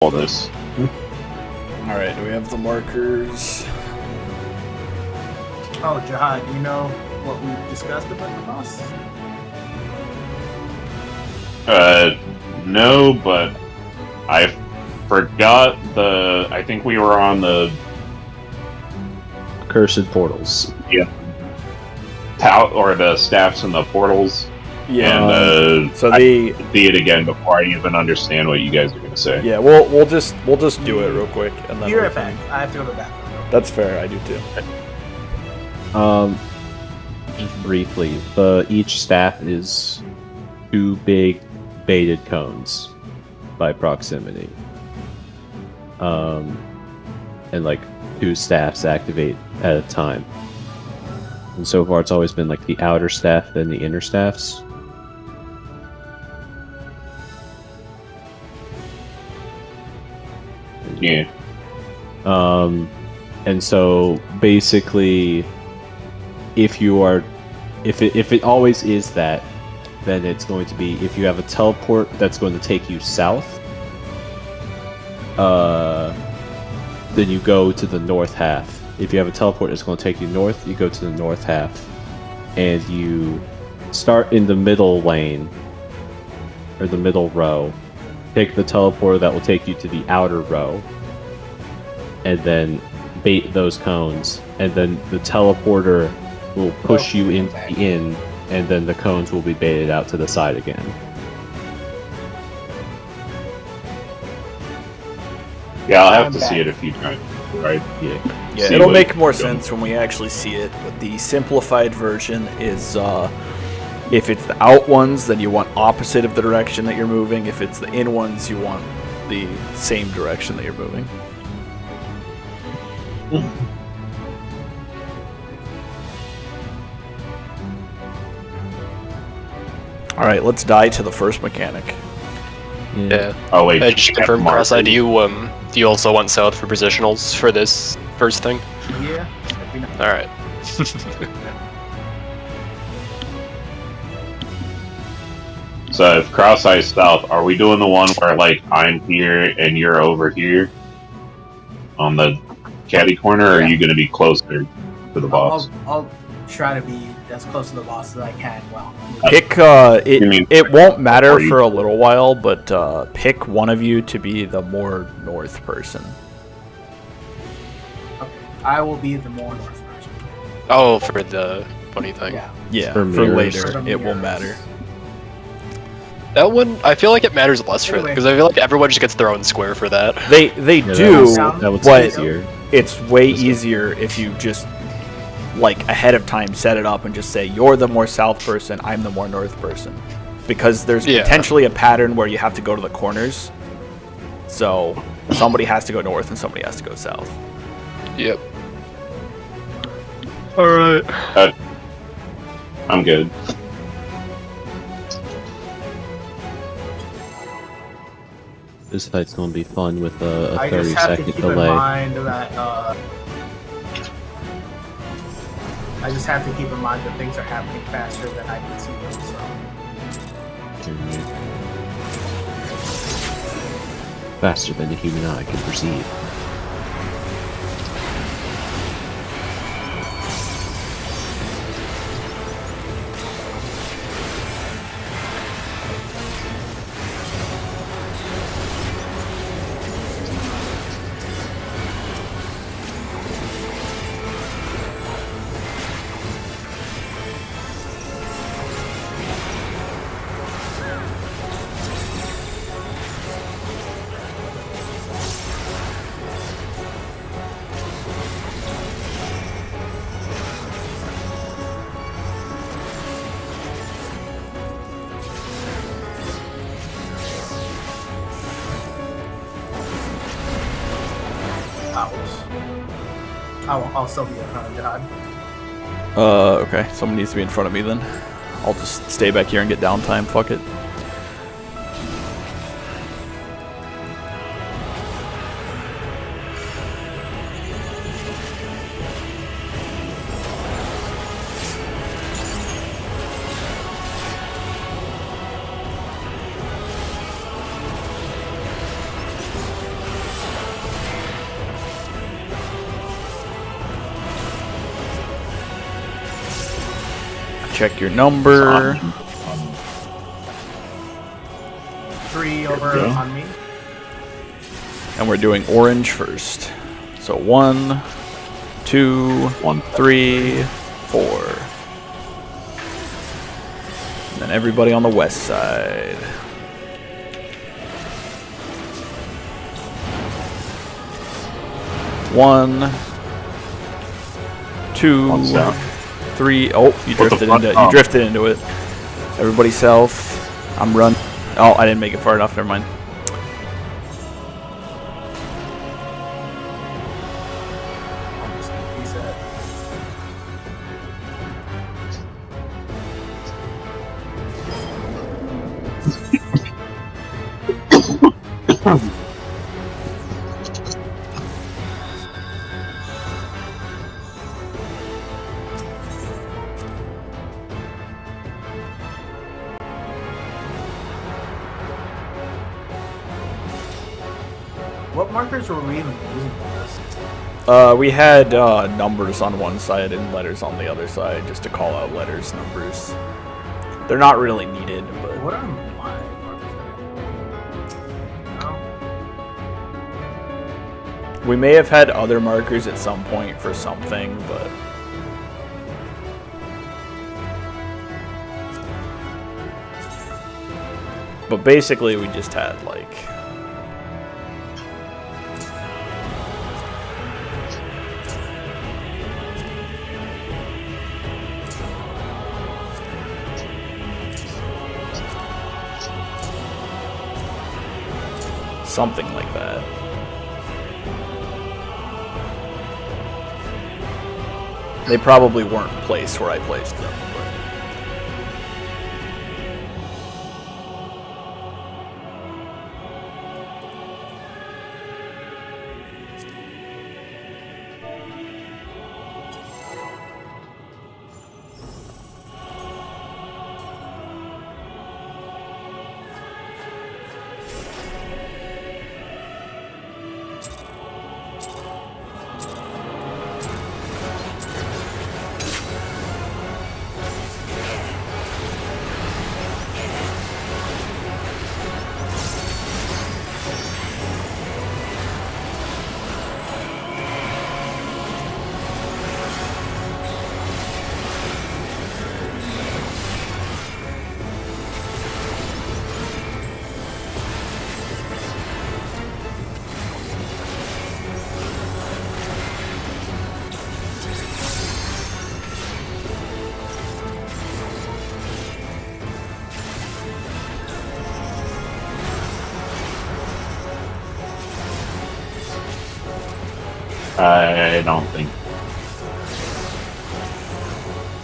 all this. Alright, do we have the markers? Oh, Jihad, do you know what we discussed about the boss? No, but I forgot I think we were on the Cursed portals. Yeah. Or the staffs and the portals. Yeah. And so I see it again before I even understand what you guys are gonna say. Yeah, we'll just do it real quick and then Be right back. I have to go to the bathroom. That's fair, I do too. Just briefly, each staff is 2 big baited cones by proximity. And like 2 staffs activate at a time. And so far it's always been like the outer staff and the inner staffs. Yeah. And so basically if it always is that, then it's going to be, if you have a teleport that's going to take you south, then you go to the north half. If you have a teleport that's going to take you north, you go to the north half. And you start in the middle lane, or the middle row. Take the teleporter that will take you to the outer row. And then bait those cones. And then the teleporter will push you into the inn, and then the cones will be baited out to the side again. Yeah, I'll have to see it a few times, right? Yeah, it'll make more sense when we actually see it, but the simplified version is if it's the out ones, then you want opposite of the direction that you're moving. If it's the in ones, you want the same direction that you're moving. Alright, let's die to the first mechanic. Yeah. Oh wait, Just to confirm, Cross-Eye, do you also want south for positionals for this first thing? Yeah. Alright. So if Cross-Eye South, are we doing the one where like I'm here and you're over here on the caddy corner, or are you going to be closer to the boss? I'll try to be as close to the boss as I can. Well, Pick it won't matter for a little while, but pick one of you to be the more north person. okay. I will be the more north person. Oh, for the funny thing. Yeah, For for mirrors. later, For it will mirrors. matter. That one, I feel like it matters less for Anyway. because I feel like everyone just gets their own square for that. They Yeah, do, that was but easier. it's way easier if you just like ahead of time set it up and just say you're the more south person, I'm the more north person, because there's Yeah. potentially a pattern where you have to go to the corners, so somebody has to go north and somebody has to go south. Yep. Alright. I'm good. This fight's gonna be fun with a I 30 just have to second keep delay. in mind that I just have to keep in mind that things are happening faster than I can see them. So Faster than the human eye can perceive. I'll still be in front of Jihad. Okay, someone needs to be in front of me then. I'll just stay back here and get downtime, fuck it. Check your number. 3 over on me. And we're doing orange first. So 1, 2, 3, 4. And then everybody on the west side. One, 2, 3. Oh, you drifted into it. Everybody south. I'm running. Oh, I didn't make it far enough. Never mind. What markers were we even using for this? We had numbers on one side and letters on the other side, just to call out letters, numbers. They're not really needed, but... What are my markers? No? We may have had other markers at some point for something, but... But basically, we just had, like... something like that. They probably weren't placed where I placed them. I don't think.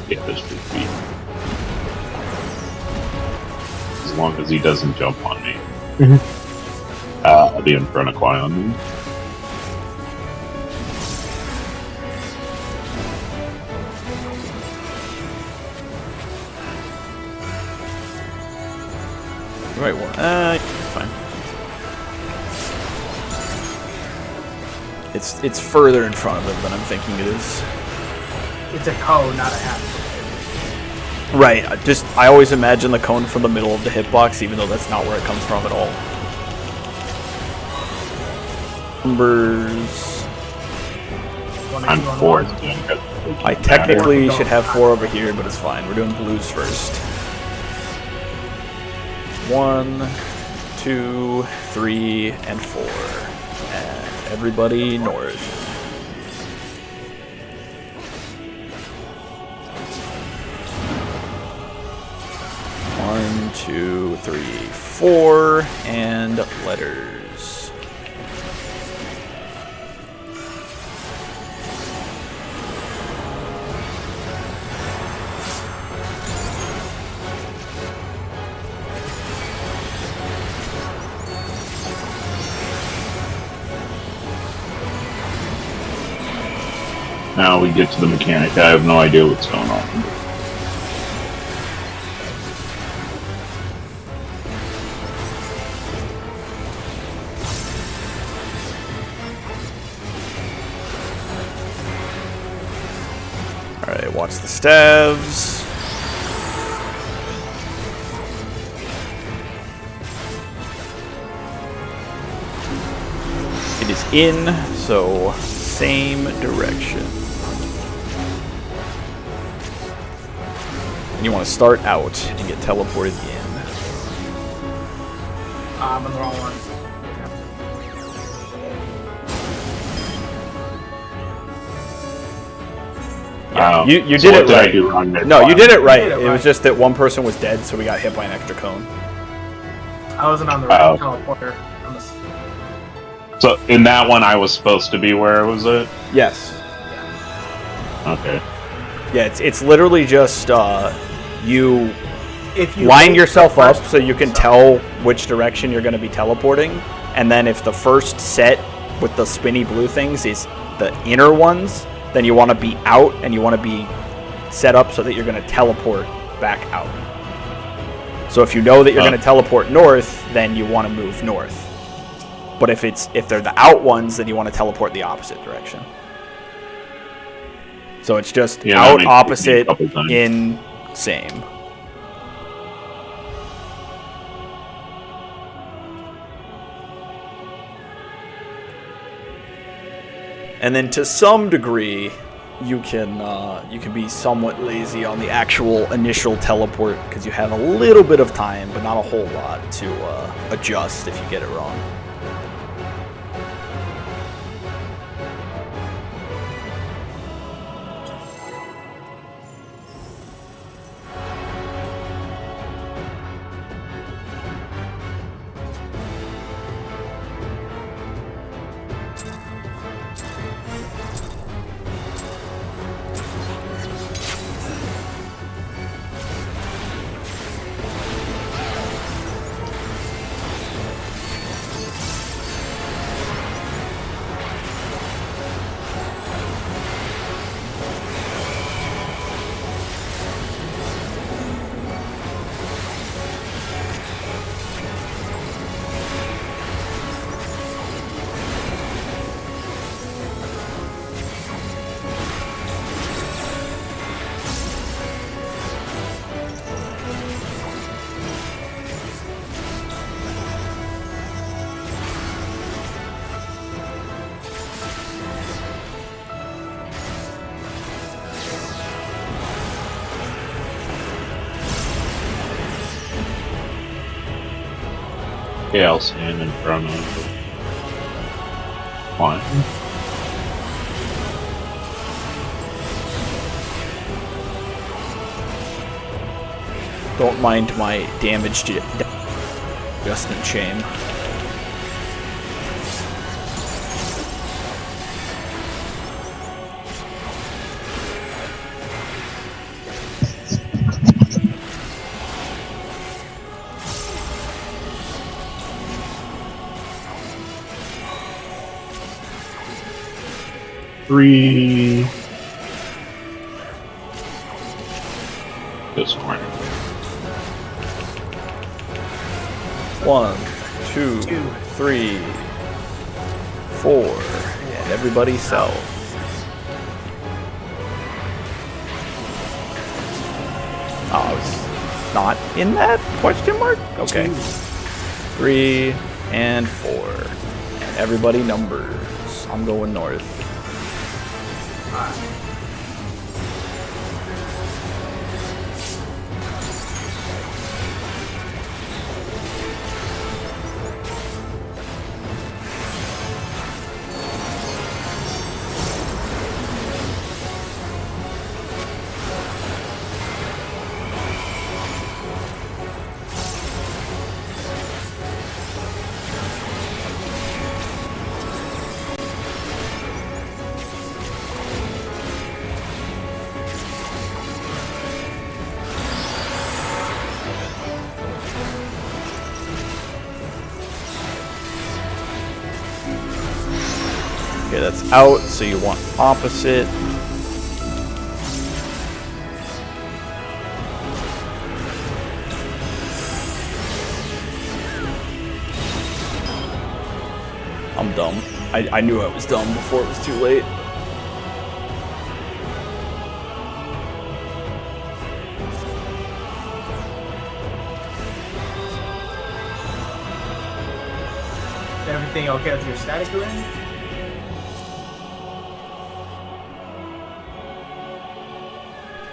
Yeah, this should be. As long as he doesn't jump on me. I'll be in front of Qui-Gon. Right one. Fine. It's further in front of him than I'm thinking it is. It's a cone, not a hat. Right. I always imagine the cone from the middle of the hitbox, even though that's not where it comes from at all. Numbers. I'm fourth. I technically should have 4 over here, but it's fine. We're doing blues first. 1, 2, 3, and 4. And everybody north. 1, 2, 3, 4, and letters. Now we get to the mechanic. I have no idea what's going on. Alright, watch the staves. It is in, so same direction. And you want to start out and get teleported in. I'm on the wrong one. You so did what it did I right. do wrong there? No, you did it right. You did it It was right. just that one person was dead, so we got hit by an extra cone. I wasn't on the right Oh. teleporter. So in that one, I was supposed to be where was it? Yes. Okay. Yeah, it's literally just you If you line wait yourself the up first- so you can tell which direction you're going to be teleporting, and then if the first set with the spinny blue things is the inner ones, then you want to be out and you want to be set up so that you're going to teleport back out. So if you know that you're going to teleport north, then you want to move north. But if they're the out ones, then you want to teleport the opposite direction. So it's just Yeah, that out, makes opposite, a couple times. in, same. And then to some degree, you can be somewhat lazy on the actual initial teleport because you have a little bit of time, but not a whole lot to adjust if you get it wrong. Okay, I'll stand in front of one. Don't mind my damaged adjustment shame. Three. This corner. 1, 2, 3, 4, and everybody south. Oh, I was not in that question mark? Okay. 3 and 4. And everybody numbers. I'm going north. Okay, that's out, so you want opposite. I'm dumb. I knew I was dumb before it was too late. everything okay with your static array?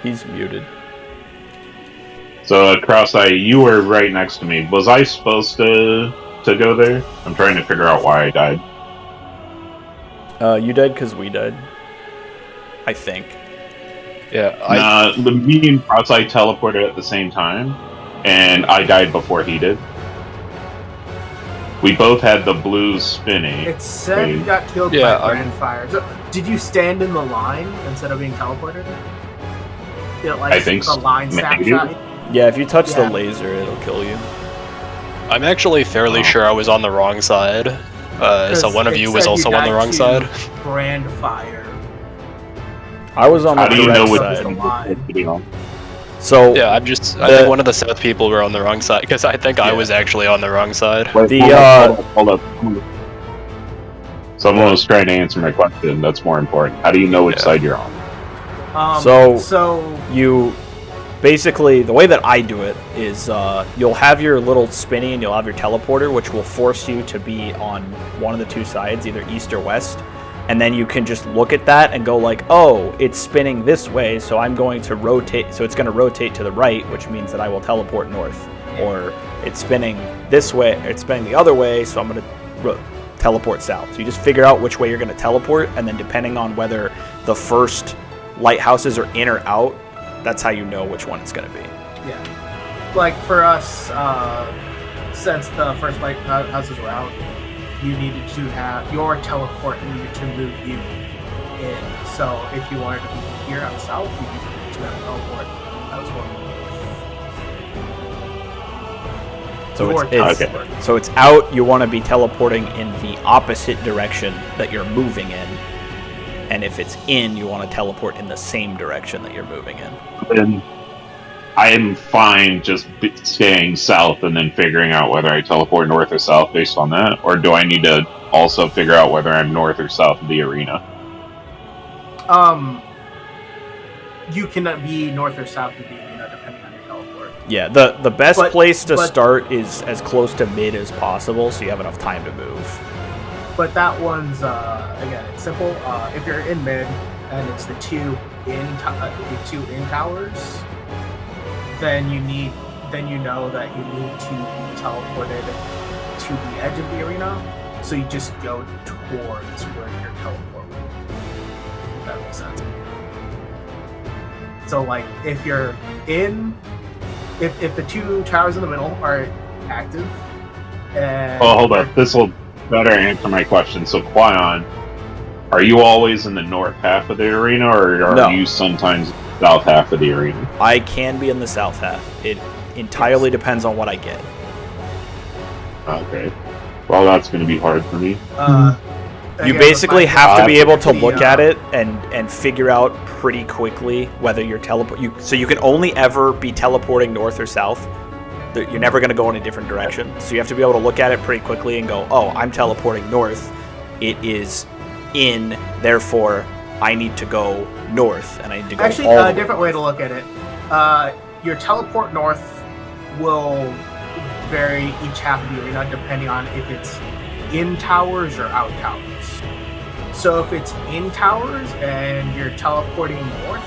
He's muted. So, Cross-Eye, you were right next to me. Was I supposed to go there? I'm trying to figure out why I died. You died because we died. I think. Yeah, me and Cross-Eye teleported at the same time, and I died before he did. We both had the blues spinning. It said you got killed by Grandfire. So, did you stand in the line instead of being teleported? I think the line snapshot? Yeah, if you touch the laser, it'll kill you. I'm actually fairly sure I was on the wrong side. So one of you was also on the wrong side. Grandfire. I was on the direct side. So yeah, I think one of the south people were on the wrong side because I think I was actually on the wrong side. Hold up. Someone was trying to answer my question. That's more important. How do you know which side you're on? So you basically, the way that I do it is you'll have your little spinny and you'll have your teleporter, which will force you to be on one of the two sides, either east or west. And then you can just look at that and go like, oh, it's spinning this way, so I'm going to rotate. So it's going to rotate to the right, which means that I will teleport north. Or it's spinning this way, or it's spinning the other way, so I'm going to teleport south. So you just figure out which way you're going to teleport, and then depending on whether the first lighthouses are in or out, that's how you know which one it's going to be. Yeah. Like for us, since the first lighthouses were out, you needed to have your teleport needed to move you in. So if you wanted to be here out south, you needed to have a teleport that was going north. So it's out. You want to be teleporting in the opposite direction that you're moving in, and if it's in, you want to teleport in the same direction that you're moving in. Then I'm fine just staying south and then figuring out whether I teleport north or south based on that, or do I need to also figure out whether I'm north or south of the arena? You cannot be north or south of the arena depending on your teleport. Yeah, the best place to start is as close to mid as possible, so you have enough time to move. But that one's again, it's simple. If you're in mid and it's the two in towers, then you know that you need to be teleported to the edge of the arena. So you just go towards where your teleport will be. If that makes sense. So like if you're in, if the two towers in the middle are active, and hold up. This will better answer my question. So Quion, are you always in the north half of the arena, or are you sometimes south half of the arena? I can be in the south half. It entirely depends on what I get. Okay. Well, that's going to be hard for me. You basically have to be able to look at it and figure out pretty quickly whether you're so you can only ever be teleporting north or south. You're never going to go in a different direction. So you have to be able to look at it pretty quickly and go, oh, I'm teleporting north. It is in, therefore I need to go north, and I need to go actually all a different way to look at it. Your teleport north will vary each half of the arena depending on if it's in towers or out towers. So if it's in towers and you're teleporting north,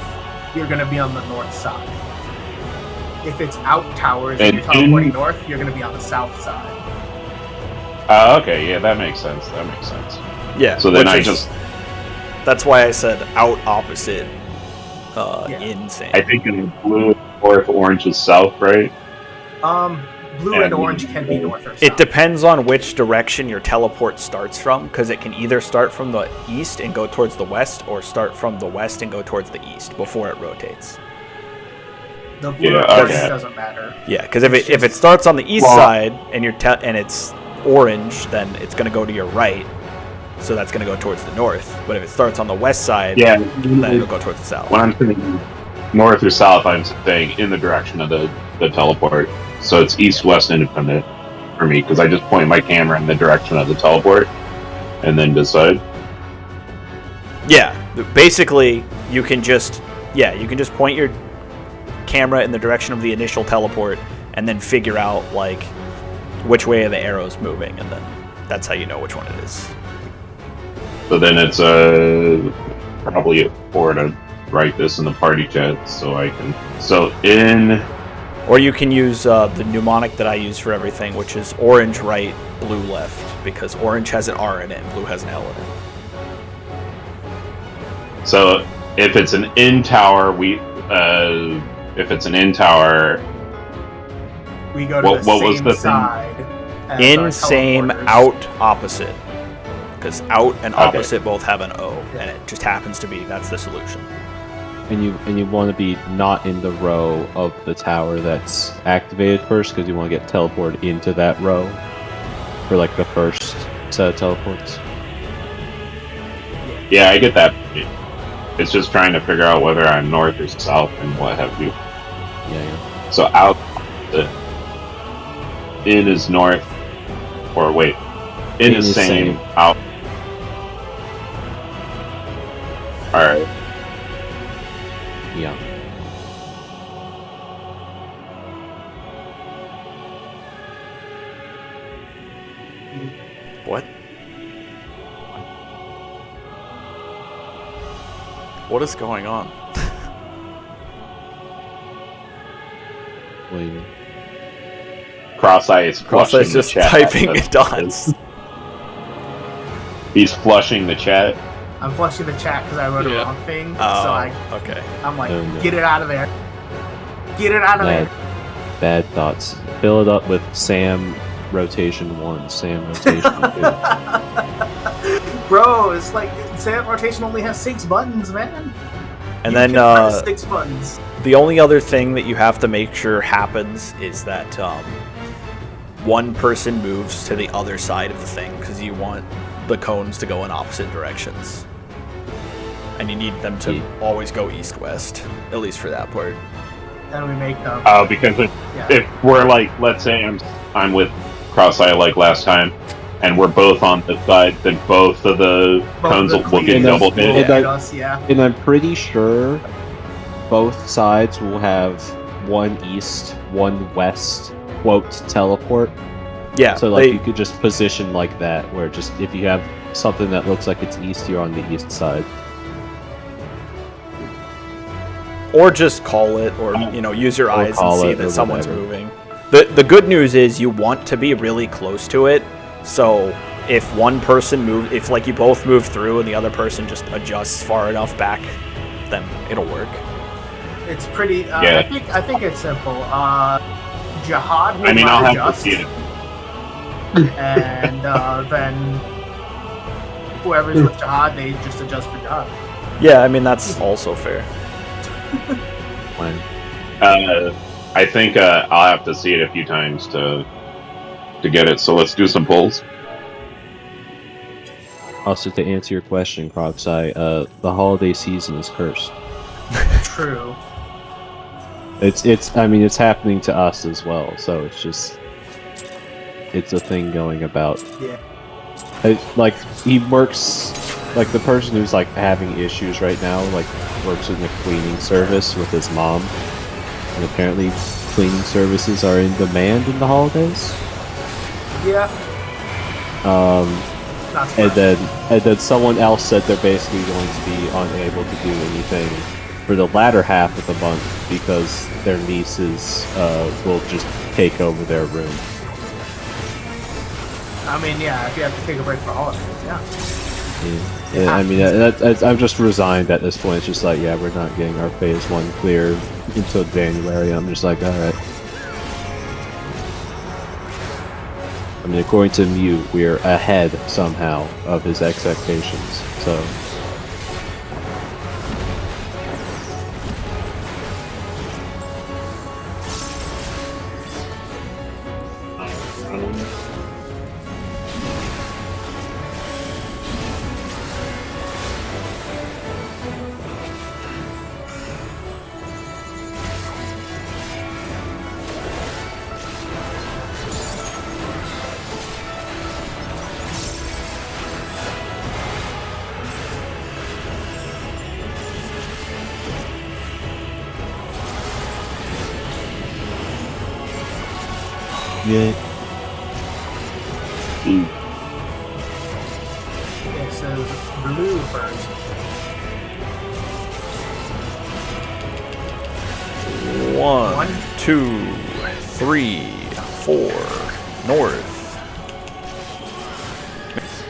you're going to be on the north side. If it's out towers and you're teleporting north, you're going to be on the south side. Okay, yeah, that makes sense. Yeah. So then that's why I said out opposite insane. I think in blue, north, orange is south, right? Blue and orange can be north or south. It depends on which direction your teleport starts from, because it can either start from the east and go towards the west, or start from the west and go towards the east before it rotates. The blue or orange doesn't matter. Yeah, because if it starts on the east side and and it's orange, then it's going to go to your right. So that's going to go towards the north. But if it starts on the west side, then it'll go towards the south. When I'm saying north or south, I'm saying in the direction of the teleport. So it's east-west independent for me, because I just point my camera in the direction of the teleport and then decide. Yeah, basically you can just point your camera in the direction of the initial teleport and then figure out like which way are the arrows moving, and then That's how you know which one it is. So then it's probably four to write this in the party chat so I can. So in. Or you can use the mnemonic that I use for everything, which is orange right, blue left, because orange has an R in it and blue has an L in it. So if it's an in tower, if it's an in tower, we go to the same side. In, same, out, opposite. Because out and opposite both have an O, and it just happens to be that's the solution. And you want to be not in the row of the tower that's activated first, because you want to get teleported into that row for like the first set of teleports. Yeah, I get that. It's just trying to figure out whether I'm north or south and what have you. Yeah. So out, in is north, or wait, in is same, out. All right. Yeah. What? What is going on? What do you mean? Cross-Eye is flushing Cross-Eye's just the chat. typing dots. He's flushing the chat. I'm flushing the chat because I wrote a wrong thing. Okay. I'm like, get it out of there. Get it out of there. Bad thoughts. Fill it up with Sam rotation 1, Sam rotation 2. Bro, it's like Sam rotation only has 6 buttons, man. And then 6 buttons. The only other thing that you have to make sure happens is that one person moves to the other side of the thing, because you want the cones to go in opposite directions. And you need them to always go east-west, at least for that part. Then we make them. Because if we're like, let's say I'm with Cross-Eye like last time, and we're both on the side, then both of the cones will get double hit. And I'm pretty sure both sides will have one east, one west, quote, teleport. Yeah. So like you could just position like that, where just if you have something that looks like it's east, you're on the east side. Or just call it, or use your eyes and see that someone's whatever. moving. The good news is you want to be really close to it, so if one person if like you both move through and the other person just adjusts far enough back, then it'll work. It's pretty. I think it's simple. Jihad will I'll have adjust, to see it. and then whoever's with Jihad, they just adjust for Jihad. Yeah, I mean that's also fair. I think I'll have to see it a few times to get it. So let's do some polls. Also, to answer your question, Crocsai, the holiday season is cursed. True. It's happening to us as well. So it's a thing going about. Yeah. Like he works, like the person who's like having issues right now, like works in the cleaning service with his mom, and apparently cleaning services are in demand in the holidays. Yeah. And then someone else said they're basically going to be unable to do anything for the latter half of the month because their nieces will just take over their room. I mean, yeah, if you have to take a break for holidays, yeah. Yeah, I mean, I'm just resigned at this point. It's just like, yeah, we're not getting our phase 1 clear until January. I'm just like, alright. I mean, according to Mew, we're ahead somehow of his expectations, so... Okay, so blue first. 1, 2, 3, 4. North.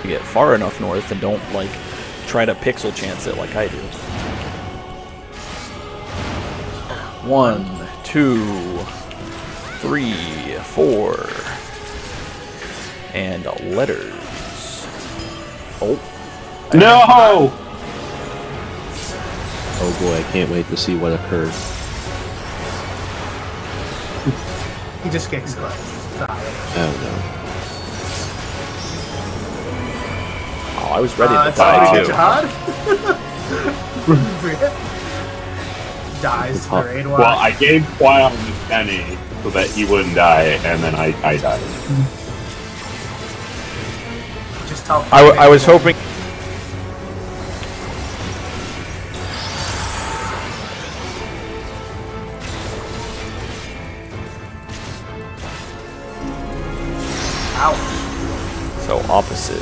You get far enough north and don't like try to pixel chance it like I do. 1, 2, 3, 4. And letters. Oh. No! Oh boy, I can't wait to see what occurs. He just kicks clay. Oh no. Oh, I was ready to die too. Jihad? Dies to raid watch. Well, I gave Quion the penny so that he wouldn't die, and then I died. Just tell I was hoping. Ow. So opposite.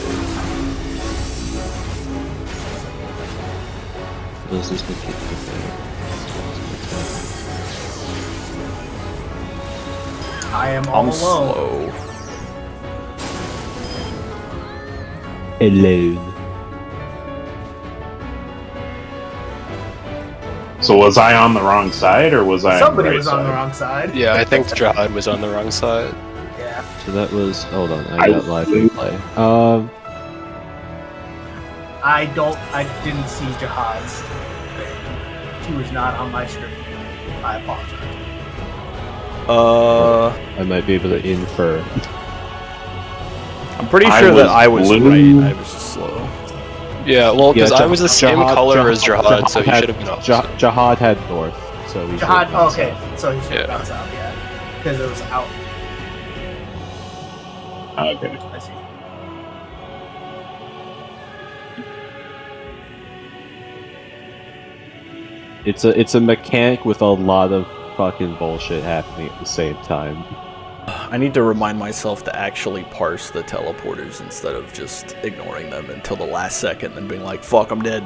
This is the kick thing. I am all I'm alone. slow. Alone. So was I on the wrong side, or was I Somebody on the right was side? on the wrong side. Yeah, I think Jihad was on the wrong side. Yeah. So that was. Hold on, I I got live replay. I didn't see Jihad's thing. He was not on my screen. I apologize. I might be able to infer. I'm pretty I sure that was I was blue. right. I was just slow. Yeah, well, because I was the same Jihad- color as Jihad Jihad, so he had- should have been opposite. Jihad had north, so he Jihad, should have okay, south. so he should have Yeah. gone south, yeah. Because it was out. Okay. I see. It's a mechanic with a lot of fucking bullshit happening at the same time. I need to remind myself to actually parse the teleporters instead of just ignoring them until the last second and being like, fuck, I'm dead.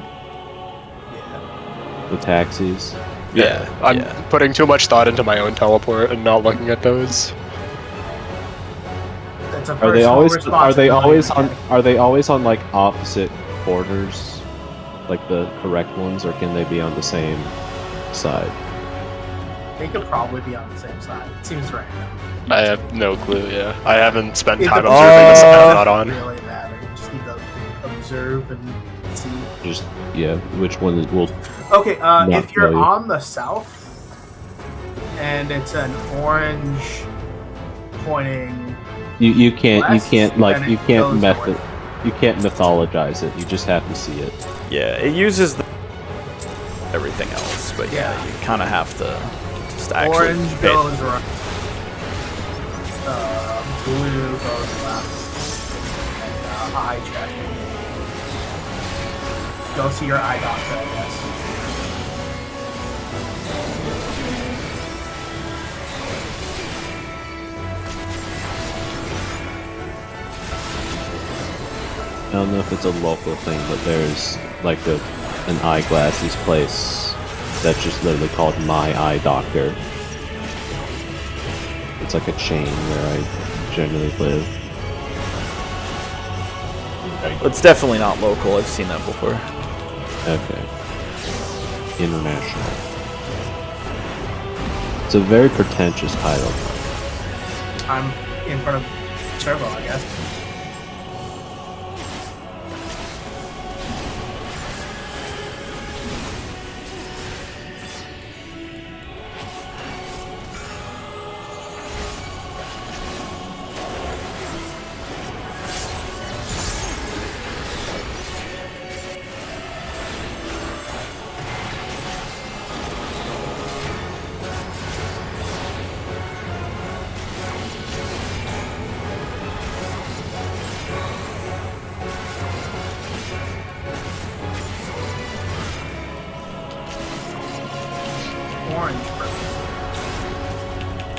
Yeah. The taxis. Yeah, I'm putting too much thought into my own teleport and not looking at those. That's a Are they always responsibility. are they always on like opposite corners, like the correct ones, or can they be on the same side? They could probably be on the same side. It seems right. I have no clue, yeah. I haven't spent It time depends. observing the side I'm not Doesn't on. really matter. You just need to observe and see. Just which one is will Okay, Not if you're really. on the south and it's an orange pointing, you can't west, like then you it can't goes you can't mythologize it. You just have to see it. Yeah, it uses everything else, but yeah, Yeah. you kind of have to just actually. orange pay- goes right, blue goes left, and eye check. Go see your eye doctor, I guess. I don't know if it's a local thing, but there's like an eyeglasses place that's just literally called My Eye Doctor. It's like a chain where I generally live. It's definitely not local. I've seen that before. Okay. International. It's a very pretentious title. I'm in front of Turbo, I guess. Orange.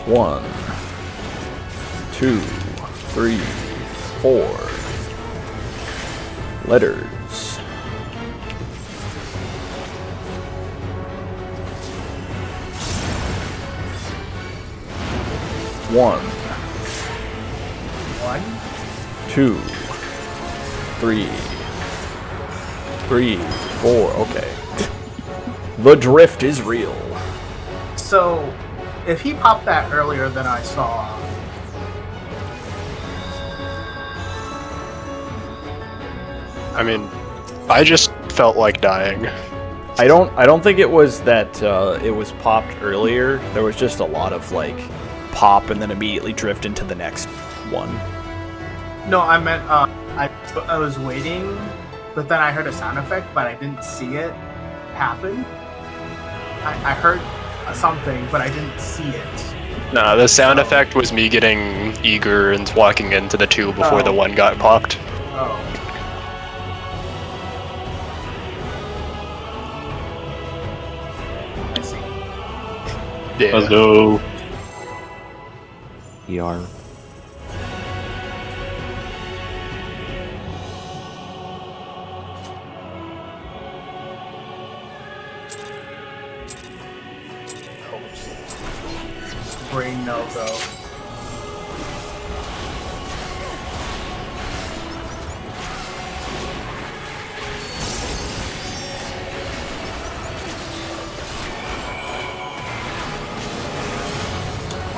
1, 2, 3, 4. Letters. One. 2, 3, 4. Okay. The drift is real. So, if he popped that earlier than I saw, I mean, I just felt like dying. I don't think it was that it was popped earlier. There was just a lot of like pop and then immediately drift into the next one. no, I meant I was waiting, but then I heard a sound effect, but I didn't see it happen. I heard something, but I didn't see it. No, the sound effect was me getting eager and walking into the 2 before the 1 got popped. Oh. I see. Yeah. Let's go. ER. Brain no-go.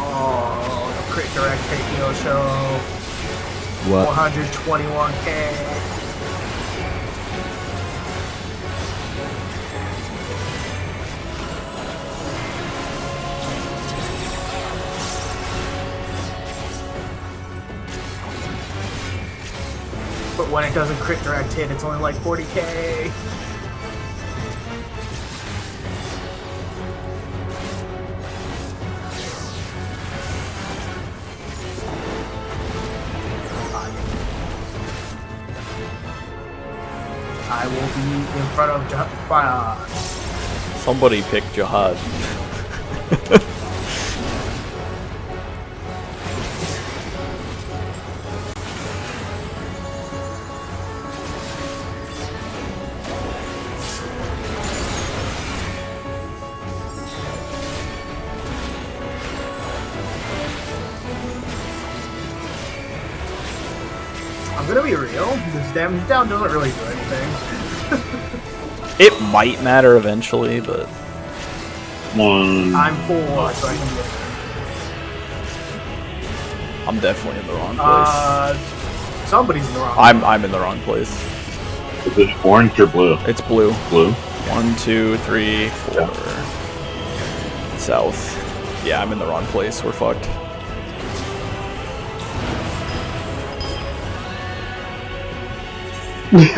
Oh, the crit direct KO show. What? 421k. But when it doesn't crit direct hit, it's only like 40k. I will be in front of Jihad. Somebody pick Jihad. I'm gonna be real, this damage down doesn't really do anything. It might matter eventually, but One. I'm full, so I can get it. I'm definitely in the wrong place. Somebody's in the wrong. I'm in the wrong place. Is it orange or blue? It's blue. Blue. 1, 2, 3, 4. South. Yeah, I'm in the wrong place. We're fucked. Remember,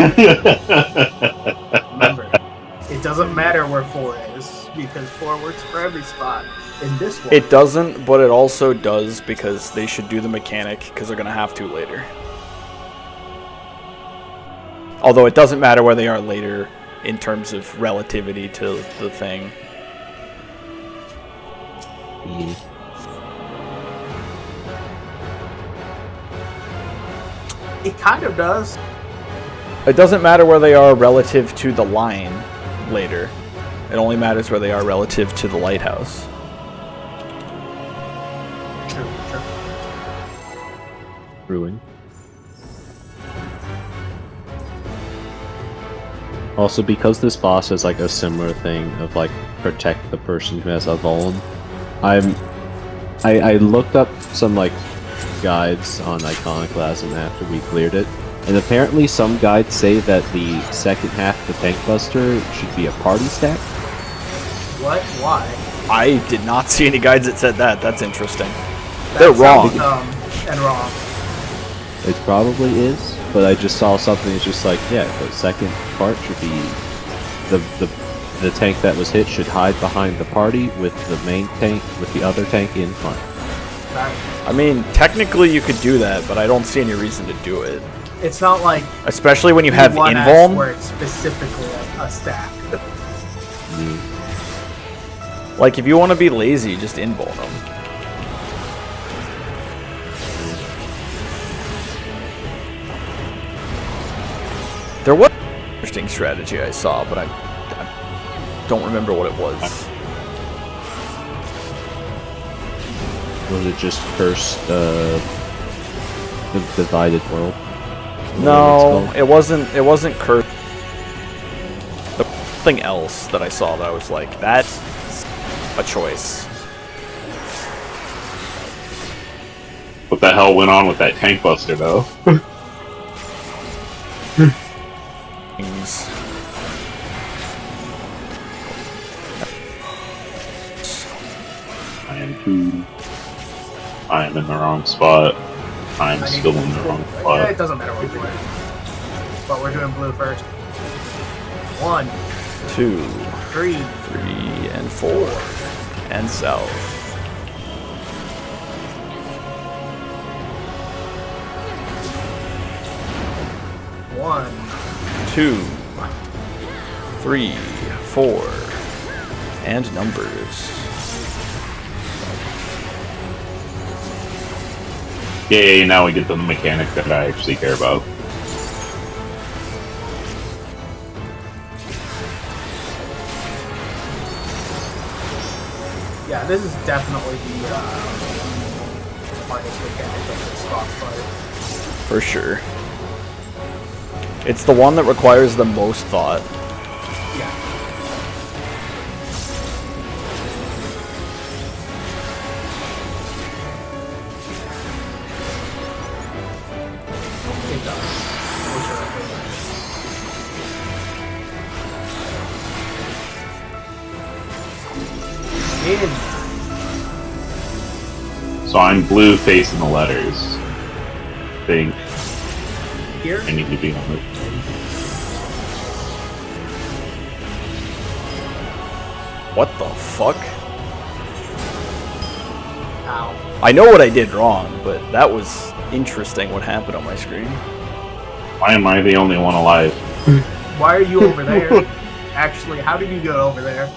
it doesn't matter where 4 is, because 4 works for every spot. In this one, It doesn't, but it also does because they should do the mechanic because they're going to have to later. Although it doesn't matter where they are later in terms of relativity to the thing. E. it kind of does. It doesn't matter where they are relative to the line later. It only matters where they are relative to the lighthouse. True. Ruin. Also, because this boss has like a similar thing of like protect the person who has a vuln, I looked up some like guides on Iconoclasm after we cleared it, and apparently some guides say that the second half of the Tank Buster should be a party stack. What? Why? I did not see any guides that said that. That's interesting. That They're sounds wrong. dumb and wrong. It probably is, but I just saw something that's just like, yeah, the second part should be the tank that was hit should hide behind the party with the main tank, with the other tank in front. I mean, technically you could do that, but I don't see any reason to do it. It's not like Especially when you have one S invuln. where it's specifically a stack. Like, if you want to be lazy, just invuln them. There was an interesting strategy I saw, but I don't remember what it was. Was it just curse the divided world? No, it wasn't. It wasn't curse. Something else that I saw that I was like, that's a choice. What the hell went on with that tank buster, though? Things. I am 2. I am in the wrong spot. I am still in the wrong Yeah, spot. it doesn't matter what we're doing. But we're doing blue first. 1, 2, 3, 3, and 4, and south. One, 2, 3, 4, and numbers. Yay, now we get to the mechanic that I actually care about. yeah, this is definitely the hardest mechanic of this boss fight. For sure. It's the one that requires the most thought. Yeah. It does. For sure. In. So I'm blue facing the letters. Think Here? I need to be on it. What the fuck? Ow. I know what I did wrong, but that was interesting what happened on my screen. Why am I the only one alive? Why are you over there? Actually, how did you go over there?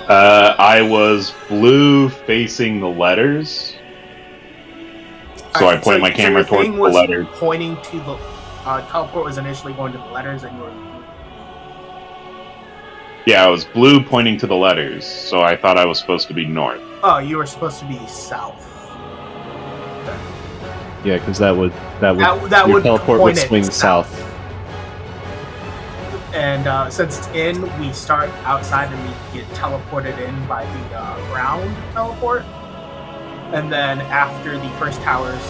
I was blue facing the letters. So I point my camera your towards thing the was letters. Pointing to the teleport was initially going to the letters, and you were. Yeah, I was blue pointing to the letters, so I thought I was supposed to be north. Oh, you were supposed to be south. Yeah, because that would That your would teleport point would it swing south. And since it's in, we start outside and we get teleported in by the ground teleport. And then after the first towers,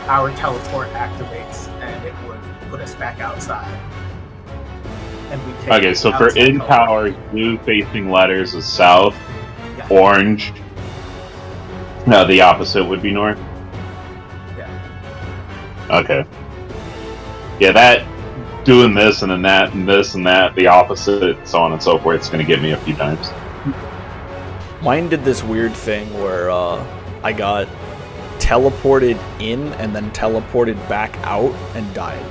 our teleport activates and it would put us back outside. And we take Okay, so for outside in teleport. towers, blue facing letters is south, Yeah. orange. No, the opposite would be north. Yeah. Okay. Yeah, that doing this and then that and this and that, the opposite, so on and so forth, it's going to get me a few times. Mine did this weird thing where I got teleported in and then teleported back out and died.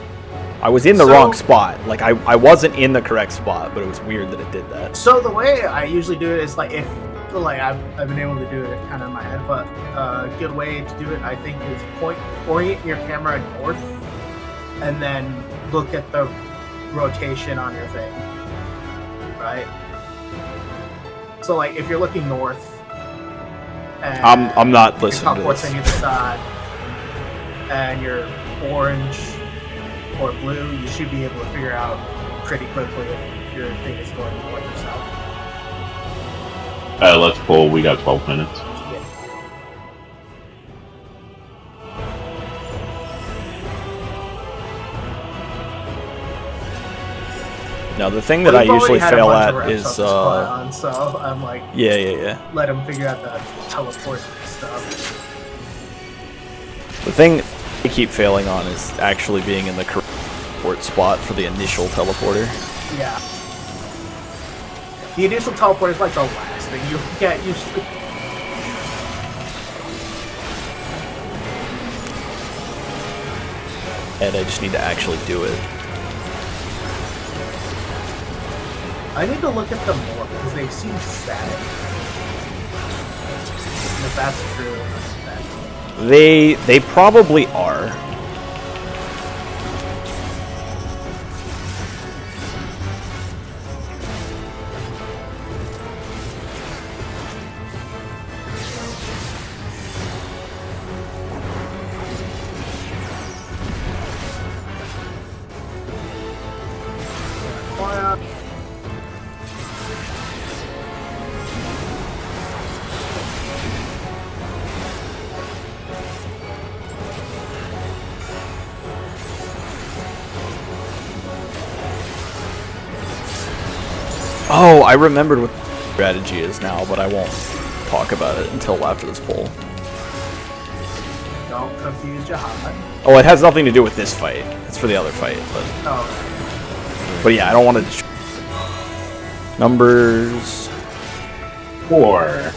I was in the wrong spot. Like, I wasn't in the correct spot, but it was weird that it did that. So the way I usually do it is like if I've been able to do it kind of in my head, but a good way to do it I think is orient your camera north and then look at the rotation on your thing. Right? So like if you're looking north and I'm not your listening to teleport's this. on either side and you're orange or blue, you should be able to figure out pretty quickly if your thing is going north or south. Let's pull, we got 12 minutes. Now, the thing that I usually fail at is... so I'm like, yeah. let him figure out the teleport stuff. The thing I keep failing on is actually being in the correct teleport spot for the initial teleporter. Yeah. The initial teleport is like the last thing you get usually. And I just need to actually do it. I need to look at them more because they seem static. And if that's true, then They probably are. Oh, I remembered what the strategy is now, but I won't talk about it until after this poll. Don't confuse Jihad. Oh, it has nothing to do with this fight. It's for the other fight, but... Oh. But yeah, I don't want to... Numbers... 4.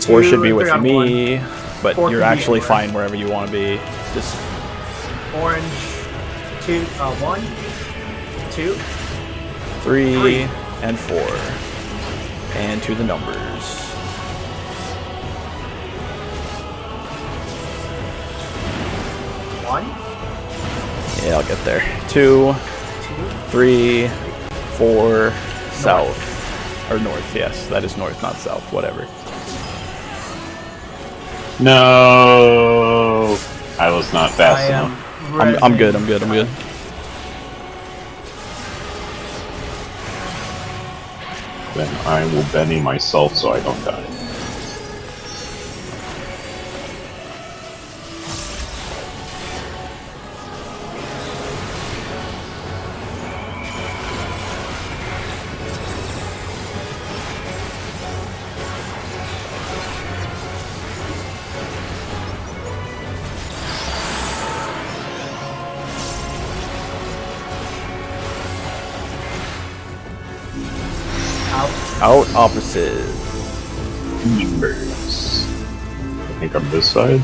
4 should be with me, but Four you're can be actually anywhere. fine wherever you want to be. Just... Orange. 1, 2, 3, and 4. And to the numbers. 1, Yeah, I'll get there. 2, 3, 4, south. Or north, yes. That is north, not south. Whatever. No, I was not fast I am. enough. I'm good, I'm good, I'm good. Then I will Benny myself so I don't die. Out opposite. Numbers. I think I'm this side.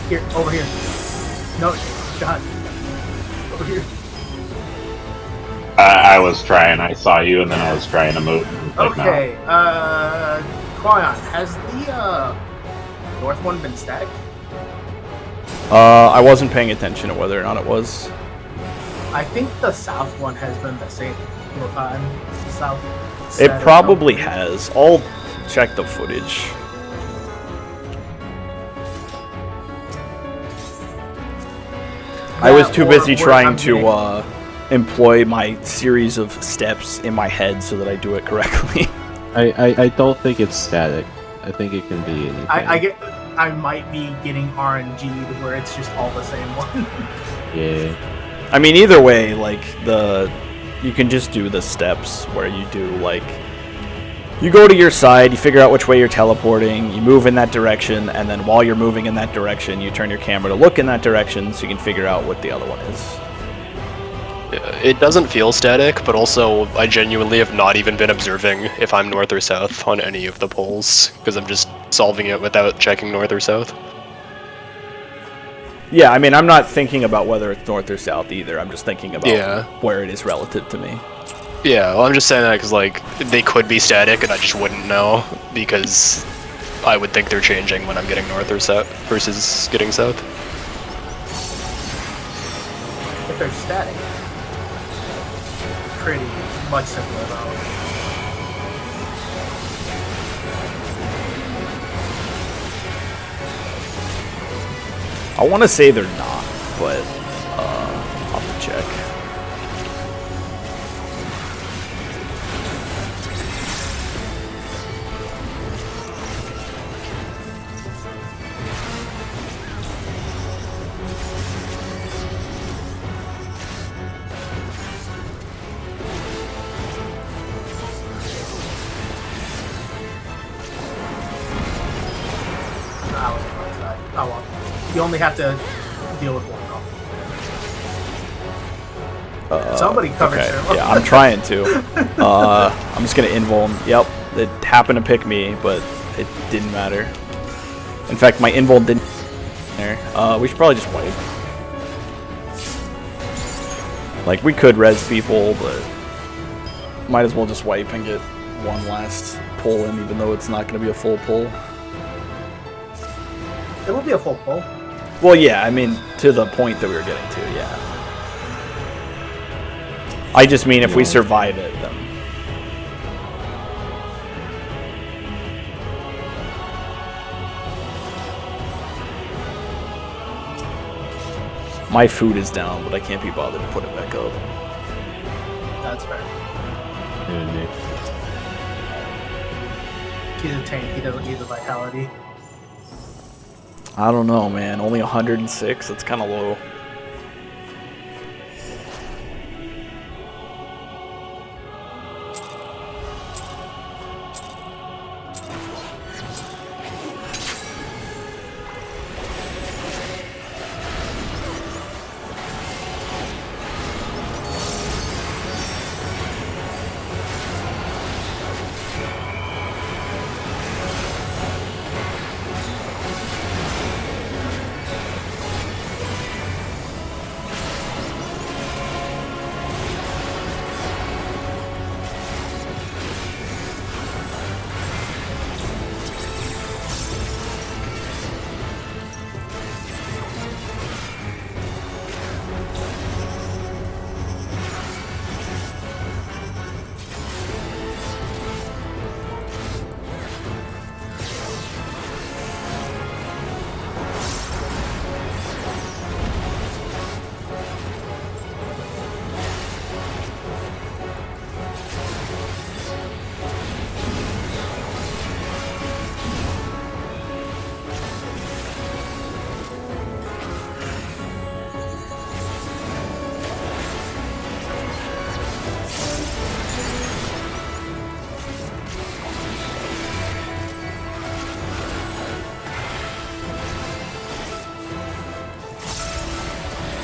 Here, over here. No, God. Over here. I was trying. I saw you, and then I was trying to move. Like, Okay, Quyon, has the north one been static? I wasn't paying attention to whether or not it was. I think the south one has been the same whole time. South. It static, probably no? has. I'll check the footage. I was too busy trying to employ my series of steps in my head so that I do it correctly. I don't think it's static. I think it can be anything. I might be getting RNG'd where it's just all the same one. Yeah. I mean, either way, like, you can just do the steps where you do, like, you go to your side, you figure out which way you're teleporting, you move in that direction, and then while you're moving in that direction, you turn your camera to look in that direction so you can figure out what the other one is. It doesn't feel static, but also I genuinely have not even been observing if I'm north or south on any of the polls, because I'm just solving it without checking north or south. Yeah, I mean, I'm not thinking about whether it's north or south either. I'm just thinking about where it is relative to me. Yeah, well, I'm just saying that because, like, they could be static and I just wouldn't know, because I would think they're changing when I'm getting north or south versus getting south. If they're static, pretty much simpler though. I want to say they're not, but I'll have to check. I was on my side. Oh well. You only have to deal with one though. Somebody covered Okay, Sherlock. yeah, I'm trying to. I'm just gonna invuln. Yep, it happened to pick me, but it didn't matter. In fact, my invuln didn't. There. We should probably just wipe. Like, we could res people, but might as well just wipe and get one last pull in, even though it's not gonna be a full pull. It will be a full pull. Well, yeah, I mean, to the point that we were getting to, yeah. I just mean if we survive it, then... My food is down, but I can't be bothered to put it back up. That's fair. Yeah, Nick. He's a tank. He doesn't need the vitality. I don't know, man. Only 106? That's kind of low.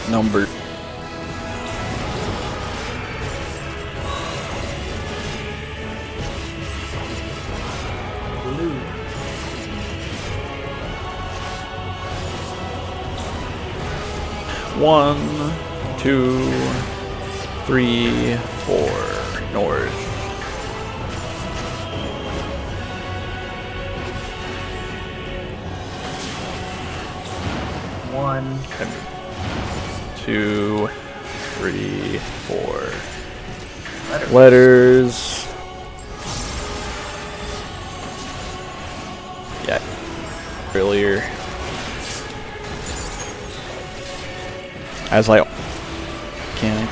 number. Blue. One, 2, 3, 4. North. One. 2, 3, 4. Letters. Yeah. Earlier. As like mechanic.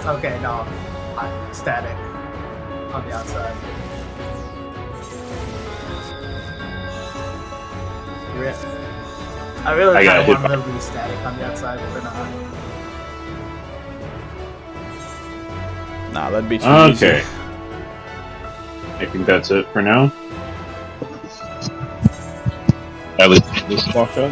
Okay, no. Static. On the outside. Rip. I really I got kind hit of wanted to be static on the outside, but we're not. Nah, that'd be too easy. Okay. I think that's it for now. At least this walk up.